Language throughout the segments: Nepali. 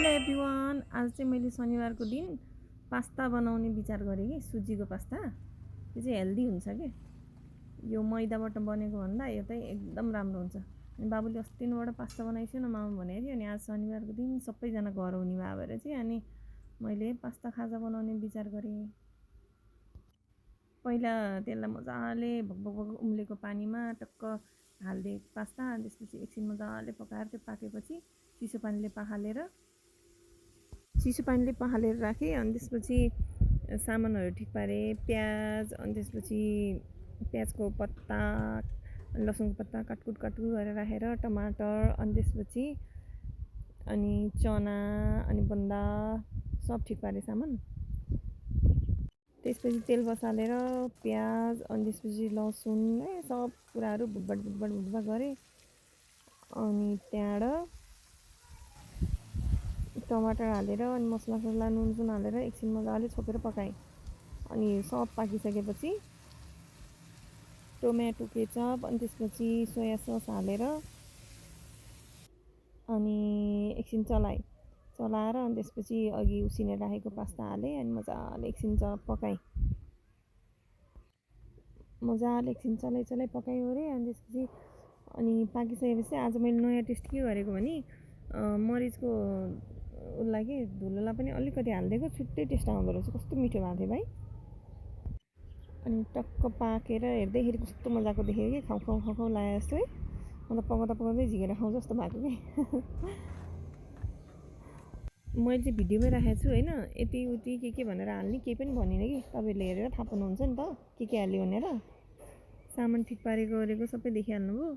हेलो एभ्रिवान, आज चाहिँ मैले शनिबारको दिन पास्ता बनाउने विचार गरेँ कि सुजीको पास्ता। यो चाहिँ हेल्दी हुन्छ कि यो मैदाबाट बनेको भन्दा यो चाहिँ एकदम राम्रो हुन्छ। अनि बाबुले अस्ति नैबाट पास्ता बनाइछु न मामा भनेको थियो। अनि आज शनिबारको दिन सबैजना घर हुने भए भएर चाहिँ अनि मैले पास्ता खाजा बनाउने विचार गरेँ। पहिला त्यसलाई मजाले भगभग उम्लेको पानीमा टक्क हाल्दिएँ पास्ता। त्यसपछि एकछिन मजाले पकाएर त्यो पाकेपछि चिसो पानीले पखालेर राखेँ। अनि त्यसपछि सामानहरू ठिक पारेँ, प्याज, अनि त्यसपछि प्याजको पत्ता, लसुनको पत्ता काटकुट गरेर राखेर, टमाटर, अनि त्यसपछि अनि चना, अनि बन्दा सब ठिक पारेँ सामान। त्यसपछि तेल बसालेर प्याज, अनि त्यसपछि लसुन सब कुराहरू भुटभाट गरेँ। अनि त्यहाँबाट टमाटर हालेर अनि मसला नुन हालेर एकछिन मजाले छोपेर पकाएँ। अनि सब पाकिसकेपछि टोमेटो केचप, अनि त्यसपछि सोया सस हालेर अनि एकछिन चलाएर अनि त्यसपछि अघि उसिनेर राखेको पास्ता हालेँ। अनि मजाले एकछिन पकाएँ। चलाइ पकाइ ओरेँ। अनि त्यसपछि अनि पाकिसकेपछि आज मैले नयाँ टेस्ट के गरेको भने मरिचको उसलाई कि धुलोलाई पनि अलिकति हालिदिएको, छुट्टै टेस्ट आउँदो रहेछ। कस्तो मिठो भएको थियो भाइ। अनि टक्क पाकेर हेर्दैखेरि कस्तो मजाको देखेँ कि खाउ लाए जस्तो है। अन्त पकाउँदै झिकेर खाउँ जस्तो भएको कि मैले चाहिँ भिडियोमै राखेको छु होइन। यति उति के भनेर हाल्ने केही पनि भनिनँ कि तपाईँहरूले हेरेर थाहा पाउनुहुन्छ नि त के हाल्यो भनेर। सामान ठिक पारेको ओरेको सबै देखिहाल्नुभयो।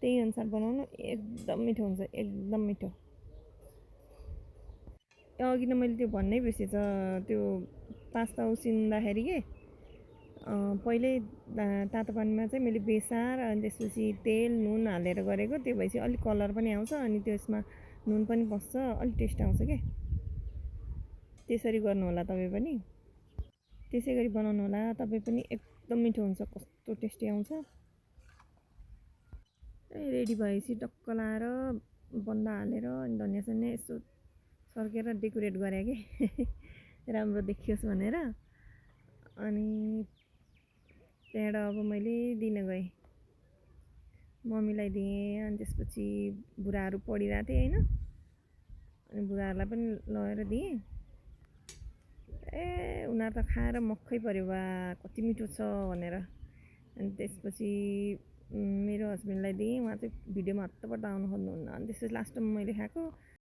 त्यही अनुसार बनाउनु, एकदम मिठो हुन्छ, एकदम मिठो। अघि नै मैले त्यो भन्नै बिर्सेछ, त्यो पास्ता उसिन्दाखेरि के पहिल्यै तातो पानीमा चाहिँ मैले बेसार, अनि त्यसपछि तेल नुन हालेर गरेको। त्यो भएपछि अलिक कलर पनि आउँछ, अनि त्यसमा नुन पनि बस्छ, अलिक टेस्ट आउँछ क्या। त्यसरी गर्नु होला तपाईँ पनि, त्यसै गरी बनाउनु होला तपाईँ पनि, एकदम मिठो हुन्छ, कस्तो टेस्टी आउँछ। रेडी भएपछि टक्क लाएर बन्दा हालेर अनि धनिया सनिया यसो सर्केर डेकोरेट गरेँ कि राम्रो देखियोस् भनेर। अनि त्यहाँबाट अब मैले दिन गएँ, मम्मीलाई दिएँ। अनि त्यसपछि बुढाहरू पढिरहेको थिएँ होइन, अनि बुढाहरूलाई पनि लगेर दिएँ। उनीहरू त खाएर मक्खै पऱ्यो, वा कति मिठो छ भनेर। अनि त्यसपछि मेरो हस्बेन्डलाई दिएँ, उहाँ चाहिँ भिडियोमा हत्तपत्त आउनु खोज्नुहुन्न। अनि त्यसपछि लास्टमा मैले खाएको।